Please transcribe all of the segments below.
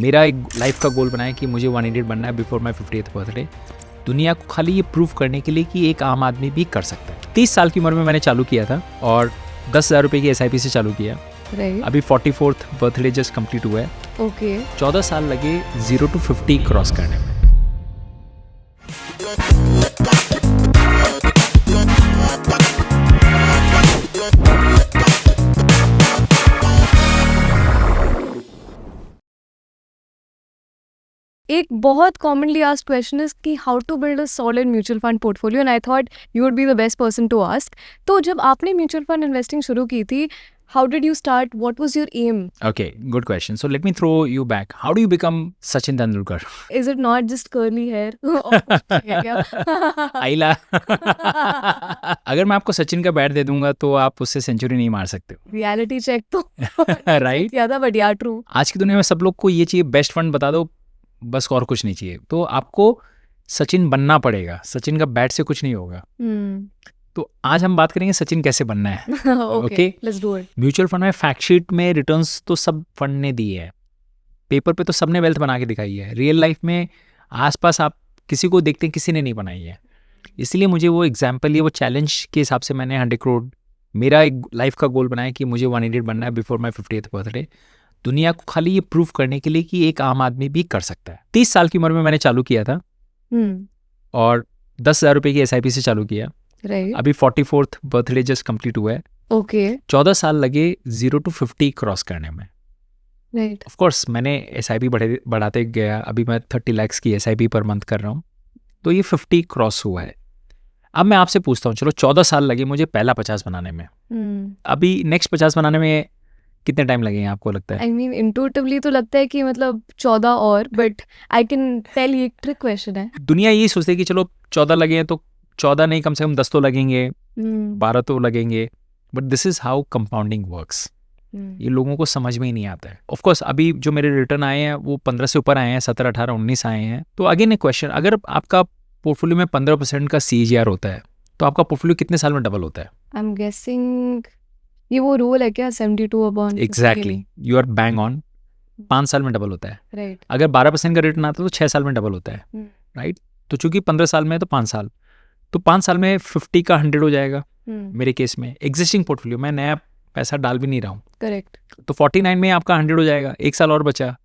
मेरा एक लाइफ का गोल बनाया कि मुझे 180 बनना है बिफोर माई 50th बर्थडे। दुनिया को खाली ये प्रूव करने के लिए कि एक आम आदमी भी कर सकता है। 30 साल की उम्र में मैंने चालू किया था और 10,000 रुपये की SIP से चालू किया। अभी 44th बर्थडे जस्ट कंप्लीट हुआ है। ओके 14 साल लगे 0 to 50 क्रॉस करने में। एक बहुत कॉमनली आस्क्ड क्वेश्चन इज कि how to build a solid mutual fund portfolio, and I thought you would be the best person to ask. तो जब आपने म्यूचुअल फंड इन्वेस्टिंग शुरू की थी, how did you start, what was your aim? Okay, good question. So let me throw you back. How do you become Sachin Tendulkar? Is it not just curly hair? आइला। अगर मैं आपको सचिन का bat दे दूंगा तो आप उससे सेंचुरी नहीं मार सकते हो। रियलिटी चेक तो राइट। ज्यादा बढ़िया ट्रू। आज की दुनिया में सब लोग को ये चाहिए, बेस्ट फंड बता दो, बस और कुछ नहीं चाहिए। तो आपको सचिन बनना पड़ेगा, सचिन का बैट से कुछ नहीं होगा। तो आज हम बात करेंगे सचिन कैसे बनना है। Okay let's do it. Mutual fund में फैक्ट शीट में रिटर्न्स तो सब फंड ने दिए है, पेपर पे तो सबने वेल्थ बना के दिखाई है। रियल लाइफ में आसपास आप किसी को देखते हैं, किसी ने नहीं बनाई है। इसलिए मुझे वो एग्जाम्पल या वो चैलेंज के हिसाब से मैंने 100 करोड़ मेरा एक लाइफ का गोल बनाया कि मुझे 180 बनना है बिफोर माई 50th बर्थडे। दुनिया को खाली ये प्रूव करने के लिए कि एक आम आदमी भी कर सकता है। 30 साल की उम्र में मैंने चालू किया था और 10,000 रुपये की SIP से चालू किया। अभी 44th बर्थडे जस्ट कंप्लीट हुआ है। ओके 14 साल लगे 0 to 50 क्रॉस करने में। राइट ऑफ कोर्स मैंने SIP बढ़ाते गया। अभी मैं 30 लाख की SIP पर मंथ कर रहा हूँ, तो ये 50 क्रॉस हुआ है। अब मैं आपसे पूछता हूँ, चलो 14 साल लगे मुझे पहला 50 बनाने में, अभी नेक्स्ट 50 बनाने में कितने टाइम लगेंगे आपको लगता है? आई मीन इंट्यूटिवली तो लगता है कि मतलब 14 और, बट आई कैन टेल ये एक ट्रिक क्वेश्चन है। दुनिया यही सोचती है कि चलो 14 लगे हैं तो 14 नहीं, कम से कम 10 तो लगेंगे, 12 तो लगेंगे। But this is how compounding works. ये लोगों को समझ में ही नहीं आता है। ऑफ कोर्स अभी जो मेरे रिटर्न आए हैं वो 15 से ऊपर आए हैं, 17, 18, 19 आए हैं। तो अगेन एक क्वेश्चन, अगर आपका पोर्टफोलियो में 15% का CAGR होता है तो आपका पोर्टफोलियो कितने साल में डबल होता है? आई एम गेसिंग ये वो रूल है क्या, 72 upon? Exactly, you are bang on. 5 साल में डबल होता है। राइट। अगर 12% का रिटर्न आता है तो 6 साल में डबल होता है। राइट। तो चूंकि 15 साल में है तो 5 साल, तो 5 साल में 50 का 100 हो जाएगा। मेरे केस में एग्जिस्टिंग पोर्टफोलियो, मैं नया पैसा डाल भी नहीं रहा हूँ। करेक्ट। तो 49 में आपका 100 हो जाएगा। 1 साल और बचा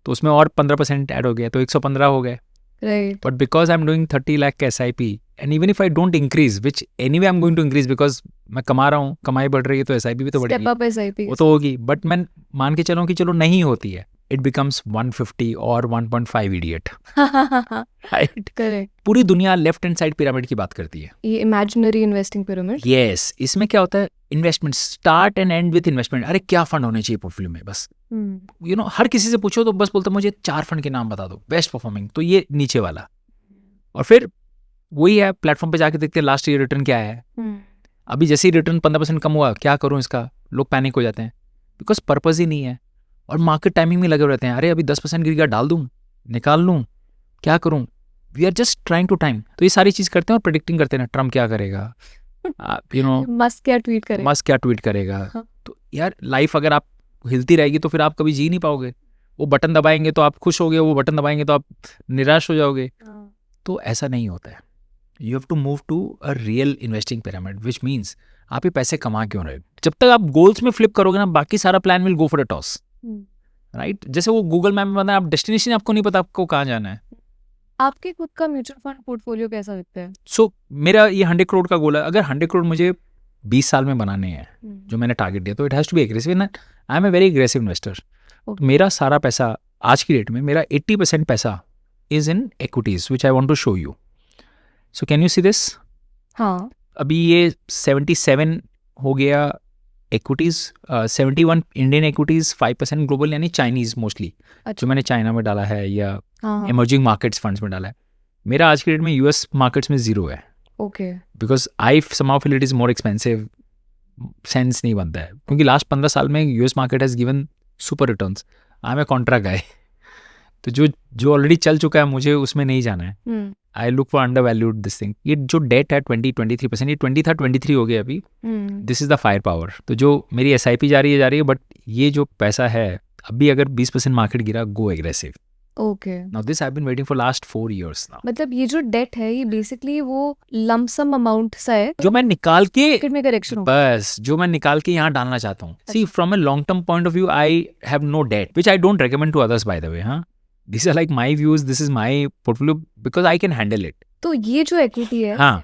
तो उसमें और 15% ऐड हो गया तो 115 हो गए। Right. But because I am doing 30 lakh का SIP and even if I don't increase, which anyway I am going to increase because मैं कमा रहा हूँ, कमाई बढ़ रही है तो SIP भी तो बढ़ेगी, स्टेप अप SIP वो तो होगी। बट मैं मान के चलूँ कि चलो नहीं होती है, इट बिकम्स 150 और 1.5 इडियट। राइट। करेक्ट। पूरी दुनिया लेफ्ट हैंड साइड पिरामिड की बात करती है, ये इमेजिनरी इन्वेस्टिंग पिरामिड। यस। इसमें क्या होता है, investment start and and with investment. अरे क्या फंड होने चाहिए पोर्टफोलियो में, बस यू नो हर किसी से पूछो तो बस बोलता मुझे 4 फंड के नाम बता दो बेस्ट परफॉर्मिंग, तो ये नीचे वाला। और फिर वही है, प्लेटफॉर्म पे जाके देखते हैं लास्ट ईयर रिटर्न क्या है। अभी जैसे ही रिटर्न 15% कम हुआ, क्या करूं इसका, लोग पैनिक हो जाते हैं बिकॉज पर्पज ही नहीं है और मार्केट टाइमिंग में लगे रहते हैं। अरे अभी 10% गिर गया, डाल दूं, निकाल लूं, क्या करूं। We are just trying to time. तो ये सारी चीज करते हैं और प्रेडिक्टिंग करते हैं, ट्रम्प क्या करेगा, यू नो मस्क क्या ट्वीट करेगा। तो यार लाइफ अगर आप हिलती रहेगी तो फिर आप कभी जी नहीं पाओगे। वो बटन दबाएंगे तो आप खुश होगे, वो बटन दबाएंगे तो आप निराश हो जाओगे। तो ऐसा नहीं होता है। You have to move to a real investing pyramid, which means आप ये पैसे कमा क्यों रहे। जब तक आप गोल्स में फ्लिप करोगे ना, बाकी सारा plan will go for a toss. Right. जैसे वो गूगल मैप में बताया, आप डेस्टिनेशन आपको नहीं पता आपको कहाँ जाना है। आपके खुद का म्यूचुअल फंड पोर्टफोलियो कैसा दिखता है? सो मेरा ये 100 करोड़ का गोल है। अगर 100 करोड़ मुझे 20 साल में बनाने हैं, जो मैंने टारगेट दिया, तो it has to be aggressive. I am a very aggressive investor. मेरा सारा पैसा आज की डेट में, मेरा 80% पैसा is in equities, which I want to show you. So can you see this? हाँ। अभी ये 77 हो गया इक्विटीज, 71 इंडियन इक्विटीज, 5% ग्लोबल, यानी चाइनीज मोस्टली। जो मैंने चाइना में डाला है या इमर्जिंग मार्केट्स फंड्स में डाला है। मेरा आज की डेट में US मार्केट्स में 0 है। Okay. Because I somehow feel it is more expensive. Sense नहीं बनता है क्योंकि लास्ट 15 साल में US market has given super returns. I am a contra guy. तो जो ऑलरेडी चल चुका है मुझे उसमें नहीं जाना है। I look for under valued this thing. ये जो डेट है 23%, ये 20 था, 23 हो गया अभी। This is the fire power. तो जो मेरी SIP जा रही है, बट ये जो पैसा है अभी अगर 20% मार्केट गिरा, go aggressive. Okay. Now this I have been waiting for last 4 years now. मतलब ये जो डेट है ये बेसिकली वो लमसम अमाउंट सा है जो मैं निकाल के, मार्केट में करेक्शन होगा. बस जो मैं निकाल के यहाँ डालना चाहता हूँ. See from a long term point of view I have no debt which I don't recommend to others by the way. हाँ, this are like my views, this is my portfolio because I can handle it. तो ये जो equity है हाँ.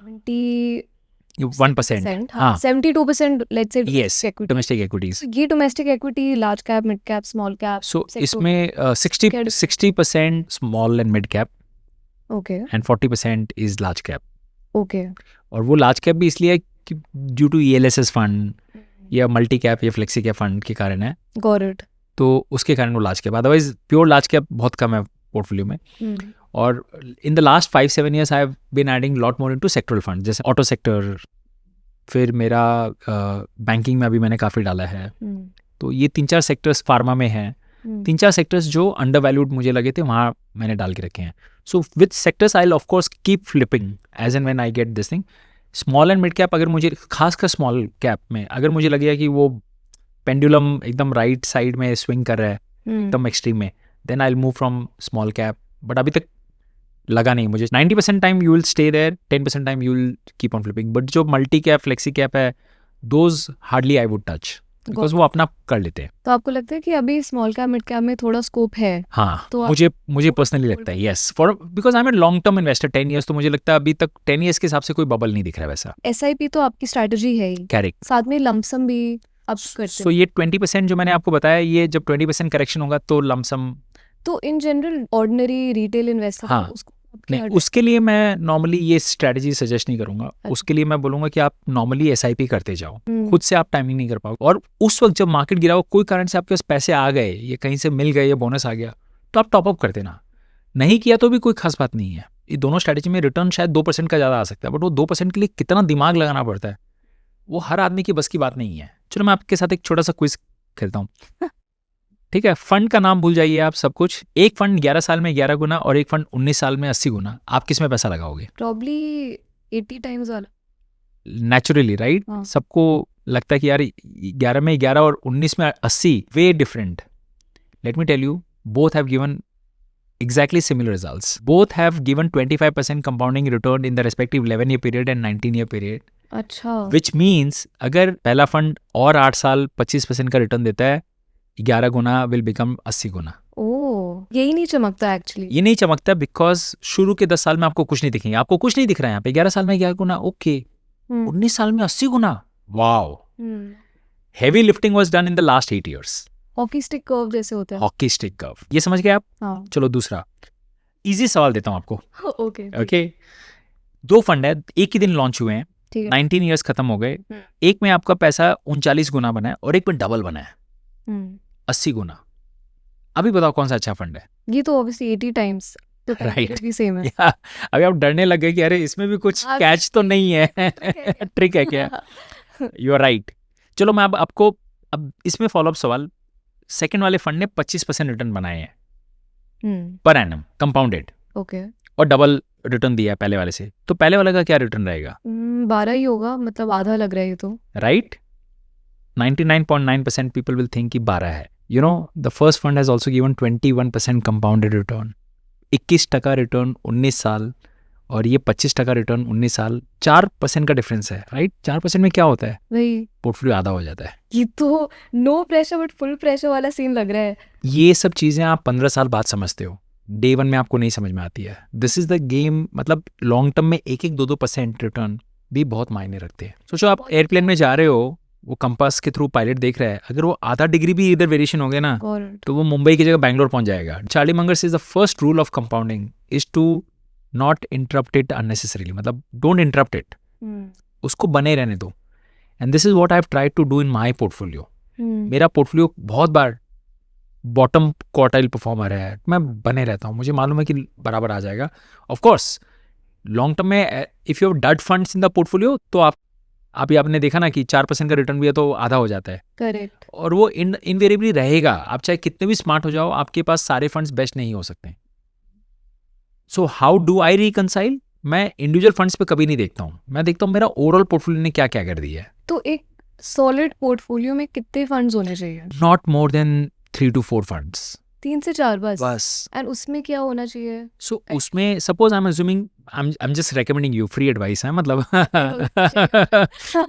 1%, 1%. हाँ, 72% let's say Yes, domestic equities. ये domestic equity, large cap, mid cap, small cap. So इसमें 60% small and mid cap okay. and 40% is large cap. Okay. और वो large cap भी इसलिए है कि due to ELSS fund या multi cap या flexi cap fund के कारण है. Got it. तो उसके कारण वो large cap. Otherwise pure large cap बहुत कम है पोर्टफोलियो में. और in the last 5-7 years I have been adding lot more into sectoral fund, जैसे auto sector. फिर मेरा बैंकिंग में अभी मैंने काफ़ी डाला है. तो ये 3-4 सेक्टर्स फार्मा में हैं. 3-4 सेक्टर्स जो अंडर वैल्यूड मुझे लगे थे वहाँ मैंने डाल के रखे हैं. So with sectors I will of course keep flipping as and when I get this thing. Small and mid cap अगर मुझे, खासकर स्मॉल कैप में अगर मुझे लगेगा कि वो पेंडुलम एकदम राइट साइड में स्विंग कर रहा है एकदम एक्सट्रीम में, then I will move from small cap. But अभी तक लगा नहीं मुझे. 90% time you will stay there, 10% time you will keep on flipping. But जो मल्टी कैप, फ्लेक्सी कैप है, those hardly I would touch because वो अपना कर लेते हैं. तो आपको लगता है कि अभी स्मॉल कैप, मिड कैप में थोड़ा स्कोप है? हाँ, तो मुझे पर्सनली लगता है yes, for because I am a long term investor 10 years. तो मुझे लगता है अभी तक 10 years के हिसाब से कोई बबल नहीं दिख रहा है वैसा. SIP तो आपकी स्ट्रैटेजी है ही, करेक्ट. साथ में लमसम भी आप करते सो ये 20% जो मैंने आपको बताया, ये जब 20% करेक्शन होगा तो लमसम. तो in general ordinary retail investor हाँ. उसको नहीं, उसके लिए मैं नॉर्मली ये स्ट्रैटेजी सजेस्ट नहीं करूंगा. उसके लिए मैं बोलूंगा कि आप नॉर्मली SIP करते जाओ. खुद से आप टाइमिंग नहीं कर पाओगे. और उस वक्त जब मार्केट गिरा हो, कोई कारण से आपके पास पैसे आ गए, ये कहीं से मिल गए या बोनस आ गया, तो आप टॉपअप कर देना. नहीं किया तो भी कोई खास बात नहीं है. ये दोनों स्ट्रैटेजी में रिटर्न शायद 2% का ज़्यादा आ सकता है, बट वो 2% के लिए कितना दिमाग लगाना पड़ता है, वो हर आदमी की बस की बात नहीं है. चलो मैं आपके साथ एक छोटा सा क्विज खेलता हूँ. ठीक है, फंड का नाम भूल जाइए आप सब कुछ. एक फंड 11 साल में 11 गुना और एक फंड 19 साल में 80 गुना. आप किस में पैसा लगाओगे? प्रॉब्ली 80 टाइम्स वाला. Naturally right. सबको लगता है कि यार 11 में 11 और 19 में 80, way different. Let me tell you, both have given exactly similar results. Both have given 25% compounding return in the respective 11-year period and 19-year period. अच्छा. Which means अगर पहला फंड और 8 साल 25% का रिटर्न देता है, 11 गुना will become 80 गुना. ओह, यही नहीं चमकता एक्चुअली. ये नहीं चमकता बिकॉज शुरू के 10 साल में आपको कुछ नहीं दिखेंगे. आपको कुछ नहीं दिख रहा है यहाँ पे. 11 साल में 11 गुना ओके, 19 साल में 80 गुना. Wow. Heavy lifting was done in the last 8 years. Hockey stick curve जैसे होता है. हॉकी स्टिक कर्व, ये समझ गए आप? हाँ. चलो दूसरा इजी सवाल देता हूँ आपको. ओके. ओके. 2 फंड है, एक ही दिन लॉन्च हुए हैं, ठीक है. 19 years खत्म हो गए. एक में आपका पैसा 39 गुना बना है और एक में डबल बना है 80 गुना. अभी बताओ कौन सा अच्छा फंड है? ये तो ऑब्वियसली 80 टाइम्स तो राइट भी सेम है. अभी आप डरने लग गए कि अरे इसमें भी कुछ कैच तो नहीं है, ट्रिक है क्या? You are right. चलो मैं अब आपको अब इसमें फॉलोअप सवाल. सेकंड वाले फंड ने 25% रिटर्न बनाए हैं पर एनम कंपाउंडेड. ओके. और डबल रिटर्न दिया है पहले वाले से. तो पहले वाले का क्या रिटर्न रहेगा? 12 ही होगा, मतलब आधा लग रहा है ये तो. राइट. 99.9% पीपल विल थिंक कि 12 है. You know the first fund has also given 21% compounded return. 21% return 19 साल और ये 25% रिटर्न 19 साल. 4% का डिफरेंस है. राइट. 4% में क्या होता है? वही पोर्टफोलियो आधा हो जाता है. ये तो no pressure but full pressure वाला सीन लग रहा है. ये सब चीजें आप 15 साल बाद समझते हो. डे 1 में आपको नहीं समझ में आती है. This is the game. मतलब लॉन्ग टर्म में 1-2% रिटर्न भी बहुत मायने रखते हैं. सोचो आप एयरप्लेन में जा रहे हो, वो कंपास के थ्रू पायलट देख रहा है, अगर वो आधा डिग्री भी इधर वेरिएशन हो गया ना, तो वो मुंबई की जगह बैंगलोर पहुंच जाएगा. Charlie Munger says the first rule of compounding is to not interrupt it unnecessarily. मतलब डोंट इंटरप्ट इट, उसको बने रहने दो. And this is what I have tried to do in my portfolio. मेरा पोर्टफोलियो बहुत बार बॉटम क्वार्टाइल परफॉर्मर है, मैं बने रहता हूँ. मुझे मालूम है कि बराबर आ जाएगा. ऑफ कोर्स लॉन्ग टर्म में if you have dud funds in the portfolio, तो आप आपने देखा ना कि 4% का रिटर्न भी है तो आधा हो जाता है. करेक्ट. और वो इनवेरिएबली रहेगा. आप चाहे कितने भी स्मार्ट हो जाओ, आपके पास सारे फंड्स बेस्ट नहीं हो सकते. So how do I reconcile? मैं इंडिविजुअल फंड्स पे कभी नहीं देखता हूँ. मैं देखता हूँ मेरा ओवरऑल पोर्टफोलियो ने क्या क्या कर दिया है. तो एक सॉलिड पोर्टफोलियो में कितने फंड्स होने चाहिए? Not more than 3 to 4 funds 3 से 4 बस. बस. एंड उसमें क्या होना चाहिए? सो उसमें suppose I am assuming I am just recommending you, free advice है मतलब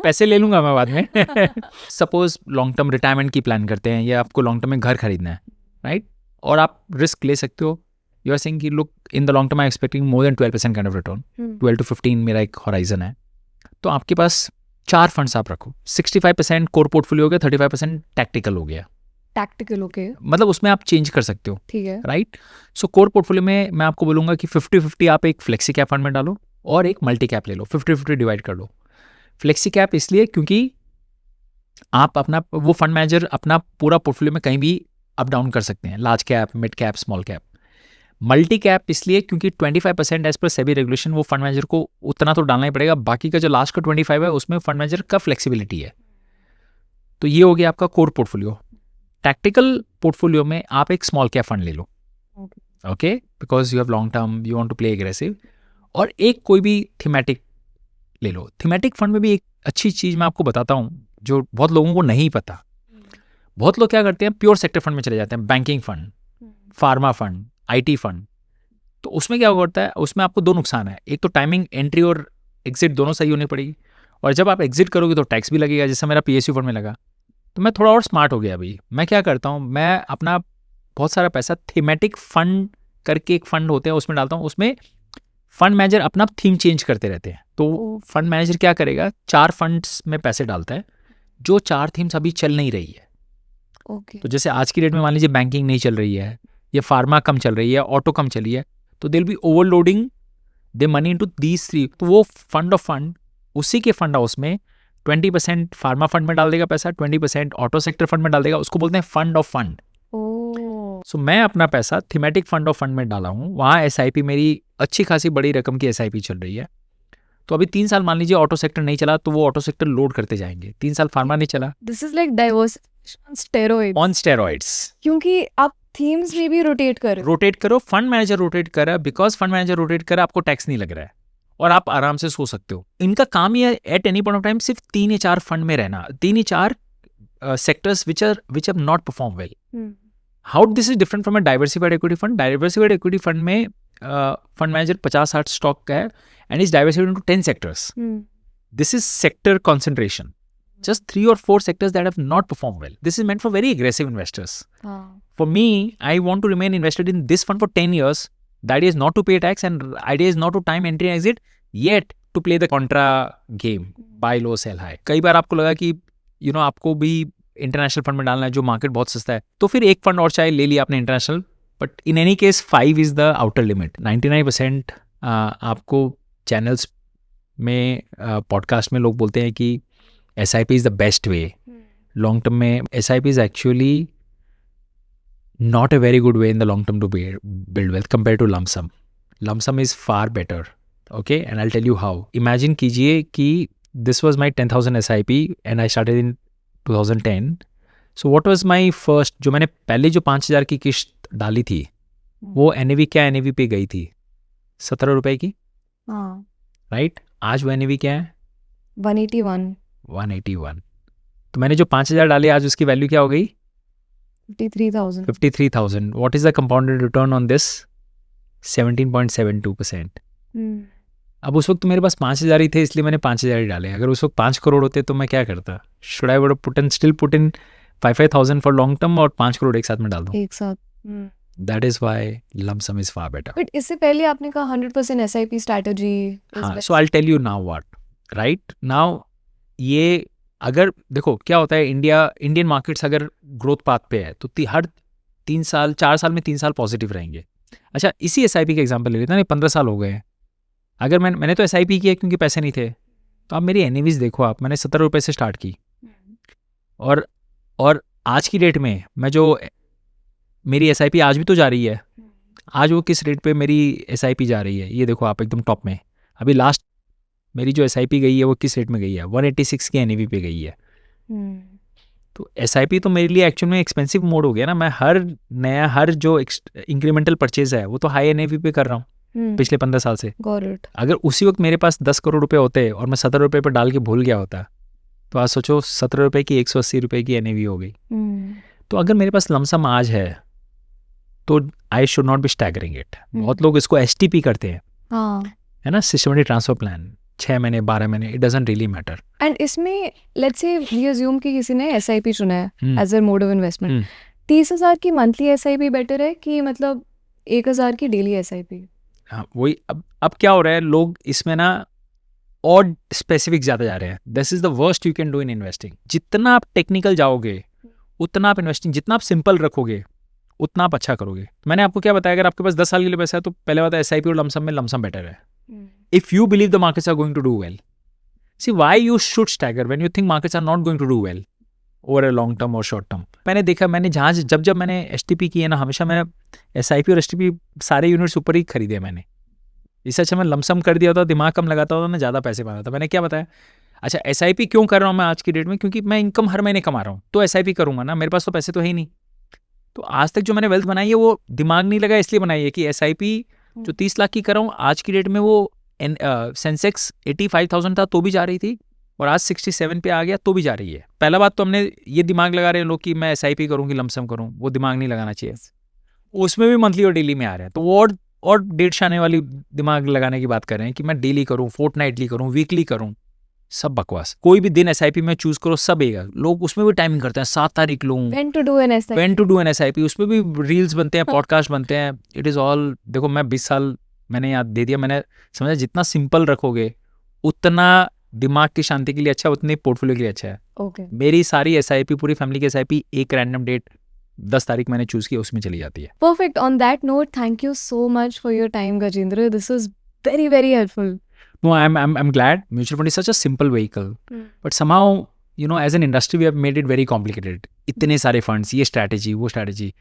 पैसे ले लूंगा मैं बाद में. सपोज लॉन्ग टर्म रिटायरमेंट की प्लान करते हैं या आपको लॉन्ग टर्म में घर खरीदना है, राइट? और आप रिस्क ले सकते हो. यू आर सेइंग कि look in the long term I expecting more than 12% kind of return. 12 to 15 मेरा एक हॉराइजन है. तो आपके पास 4 फंड्स आप रखो. 65% कोर पोर्टफोलियो हो गया, 35% टैक्टिकल हो गया. टैक्टिकल, ओके, मतलब उसमें आप चेंज कर सकते हो, ठीक है. राइट? सो कोर पोर्टफोलियो में मैं आपको बोलूंगा कि 50-50 आप एक फ्लेक्सी कैप फंड में डालो और एक मल्टी कैप ले लो. 50-50 डिवाइड कर लो. फ्लेक्सी कैप इसलिए क्योंकि आप अपना वो फंड मैनेजर अपना पूरा पोर्टफोलियो में कहीं भी अप डाउन कर सकते हैं, large cap, mid cap, small cap. Multi cap इसलिए क्योंकि 25% एज पर सेबी रेगुलेशन वो फंड मैनेजर को उतना तो डालना ही पड़ेगा. बाकी का जो लास्ट का 25 है उसमें फंड मैनेजर का फ्लेक्सिबिलिटी है. तो ये हो गया आपका कोर पोर्टफोलियो. टैक्टिकल पोर्टफोलियो में आप एक स्मॉल कैप फंड ले लो, okay, because you have long term, you want to play aggressive. और एक कोई भी थीमेटिक ले लो. थीमेटिक फंड में भी एक अच्छी चीज़ मैं आपको बताता हूँ जो बहुत लोगों को नहीं पता. बहुत लोग क्या करते हैं, प्योर सेक्टर फंड में चले जाते हैं, banking fund, pharma fund, IT fund. तो उसमें क्या होता है, उसमें आपको 2 नुकसान है. एक तो टाइमिंग, एंट्री और एग्जिट दोनों सही होनी पड़ेगी. और जब आप एग्जिट करोगे तो टैक्स भी लगेगा, जैसे मेरा PSU फंड में लगा. तो मैं थोड़ा और स्मार्ट हो गया. अभी मैं क्या करता हूँ, मैं अपना बहुत सारा पैसा थीमेटिक फंड करके एक फंड होते हैं उसमें डालता हूँ. उसमें फंड मैनेजर अपना थीम चेंज करते रहते हैं. तो फंड मैनेजर क्या करेगा, 4 फंड्स में पैसे डालता है जो 4 थीम्स अभी चल नहीं रही है. ओके. तो जैसे आज की डेट में मान लीजिए बैंकिंग नहीं चल रही है, या फार्मा कम चल रही है, ऑटो कम चली है, तो they will be overloading they money into these 3. तो वो फंड ऑफ फंड उसी के फंड हाउस में 20% फार्मा फंड में डाल देगा पैसा, 20% ऑटो सेक्टर फंड में डाल देगा. उसको बोलते हैं फंड ऑफ फंड. सो मैं अपना पैसा थीमेटिक फंड ऑफ फंड में डाला हूँ. वहाँ SIP मेरी अच्छी खासी बड़ी रकम की SIP चल रही है. तो अभी 3 साल मान लीजिए ऑटो सेक्टर नहीं चला तो वो ऑटो सेक्टर लोड करते जाएंगे. 3 साल फार्मा नहीं चला. This is like diversification on steroids. क्योंकि आप थीम्स में भी रोटेट करो. फंड मैनेजर रोटेट कर रहा है. बिकॉज फंड मैनेजर रोटेट कर रहा है, आपको टैक्स नहीं लग रहा है और आप आराम से सो सकते हो. इनका काम ही है at any point of time सिर्फ 3 या 4 फंड में रहना. 3 या 4 sectors which have not perform well. How this is different from a diversified equity fund. Diversified equity fund में फंड मैनेजर 50-60 स्टॉक का है and is diversified into 10 sectors. This is sector concentration. Just 3 or 4 sectors that have not performed well. This is meant for very aggressive investors. For me, I want to remain invested in this fund for 10 years. The idea is not to pay tax and idea is not to time entry and exit, yet to play the contra game. Buy low, sell high. कई बार आपको लगा कि आपको भी international fund में डालना है जो मार्केट बहुत सस्ता है, तो फिर एक फंड और चाहे ले लिया आपने international. But in any case 5 is the outer limit. 99% आपको चैनल्स में पॉडकास्ट में लोग बोलते हैं कि SIP is the best way. Long term में SIP is actually not a very good way in the long term to build wealth compared to lump sum. Lump sum is far better. Okay, and I'll tell you how. Imagine कीजिए कि this was my 10,000 SIP and I started in 2010. So what was my first, जो मैंने पहले जो 5,000 की किश्त डाली थी वो NAV क्या NAV पे गई थी 17 रुपए की, राइट? आज वो NAV क्या है 181. तो मैंने जो 5,000 डाले आज उसकी वैल्यू क्या हो गई 53,000. What is the compounded return on this 17.72%. अब उस वक्त तो मेरे पास 5,000 ही थे इसलिए मैंने 5,000 ही डाले. अगर उस वक्त 5 करोड़ होते तो मैं क्या करता? Should I would put in 5,000 for long term और 5 करोड़ एक साथ में डाल दूं एक साथ. That is why lump sum is far better. But इससे पहले आपने कहा 100% SIP strategy is best. So I'll tell you now what. Right now ये अगर देखो क्या होता है, इंडियन मार्केट्स अगर ग्रोथ पाथ पे है तो हर 3 साल 4 साल में 3 साल पॉजिटिव रहेंगे. अच्छा इसी SIP का एग्जांपल ले लेते हैं. 15 साल हो गए हैं. अगर मैंने तो SIP किया क्योंकि पैसे नहीं थे, तो आप मेरी NAVs देखो. आप मैंने 17 रुपये से स्टार्ट की और आज की डेट में मैं जो मेरी SIP आज भी तो जा रही है. आज वो किस रेट पे मेरी SIP जा रही है ये देखो आप एकदम टॉप में. अभी लास्ट मेरी जो SIP गई है वो किस रेट में गई है 186 की NAV पे गई है. तो SIP तो मेरे लिए एक्चुअल में एक्सपेंसिव मोड हो गया ना. मैं हर जो इंक्रीमेंटल परचेज है वो तो हाई NAV पे कर रहा हूँ पिछले 15 साल से. अगर उसी वक्त मेरे पास 10 करोड़ रुपए होते और मैं 17 रुपये पर डाल के भूल गया होता तो आज सोचो 17 रुपये की 180 रुपये की NAV हो गई. तो अगर मेरे पास लमसम आज है तो I should not be staggering it. बहुत लोग इसको STP करते हैं, है ना, सिस्टमेटिक ट्रांसफर प्लान, 6 महीने 12 महीने, it doesn't really matter. And इसमें लेट्स से वी अज्यूम कि किसी ने SIP चुना है as a mode of investment, 30,000 की मंथली SIP बेटर है कि मतलब 1,000 की डेली SIP? हाँ, वही. अब क्या हो रहा है, लोग इसमें ना और स्पेसिफिक ज़्यादा जा रहे हैं. This is the worst you can do in investing. जितना आप टेक्निकल जाओगे उतना आप इन्वेस्टिंग, जितना आप सिंपल रखोगे उतना आप अच्छा करोगे. मैंने आपको क्या बताया, अगर आपके पास 10 साल के लिए पैसा है तो पहले बात है SIP और लमसम में लमसम बेटर है. If you believe the markets are going to do well, see why you should stagger when you think markets are not going to do well over a long term और short term. मैंने देखा, मैंने जहाँ जब मैंने STP की है ना, हमेशा मैंने SIP और STP सारे यूनिट्स ऊपर ही खरीदे मैंने. इससे अच्छा मैं लमसम कर दिया होता, दिमाग कम लगाता होता, मैं ज़्यादा पैसे पाता था. मैंने क्या बताया, अच्छा SIP क्यों कर रहा हूँ मैं आज की डेट में, क्योंकि मैं इनकम हर महीने कमा रहा हूँ, तो SIP करूँगा ना, मेरे पास तो पैसे तो है ही नहीं. तो आज तक जो मैंने वेल्थ बनाई है वो दिमाग नहीं लगा इसलिए बनाई है कि SIP जो 30 लाख की कर रहा हूँ आज की डेट में, वो सेंसेक्स 85,000 था तो भी जा रही थी, और आज 67 पे आ गया तो भी जा रही है. पहला बात तो हमने ये दिमाग लगा रहे हैं लोग कि मैं SIP करूँ कि लमसम करूँ, वो दिमाग नहीं लगाना चाहिए. उसमें भी मंथली और डेली में आ रहे हैं, तो वो और डेढ़ शाने वाली दिमाग लगाने की बात कर रहे हैं कि मैं डेली करूँ, फोर्टनाइटली करूँ, वीकली करूँ. सब बकवास. कोई भी दिन SIP में चूज करो, सब आएगा. लोग उसमें भी टाइमिंग करते हैं, 7 तारीख लूँ, When to do an SIP? उसमें भी रील्स बनते हैं, पॉडकास्ट बनते हैं. इट इज़ ऑल, देखो मैं 20 साल मैंने याद दे दिया. मैंने समझा जितना सिंपल रखोगे उतना दिमाग की शांति के लिए अच्छा, उतनी पोर्टफोलियो के लिए अच्छा है. Okay. मेरी सारी SIP, पूरी फैमिली की SIP एक रैंडम डेट 10 तारीख मैंने चूज किया, उसमें चली जाती है. Perfect. On that note, thank you so much for your time, Gajendra. This was very, very helpful. No, I'm glad. Mutual fund is such a simple vehicle, but somehow, you know, as an industry, we have made it very complicated. इतने सारे funds, ये strategy, वो strategy.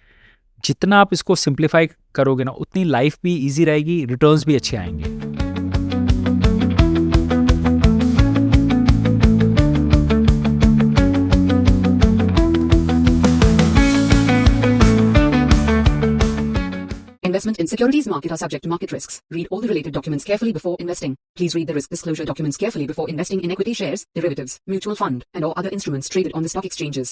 जितना आप इसको simplify करोगे ना, उतनी लाइफ भी इजी रहेगी, रिटर्न्स भी अच्छे आएंगे. Investment in securities market are subject to market risks. Read all the related documents carefully before investing. Please read the risk disclosure documents carefully before investing in equity shares, derivatives, mutual fund, and or other instruments traded on the stock exchanges.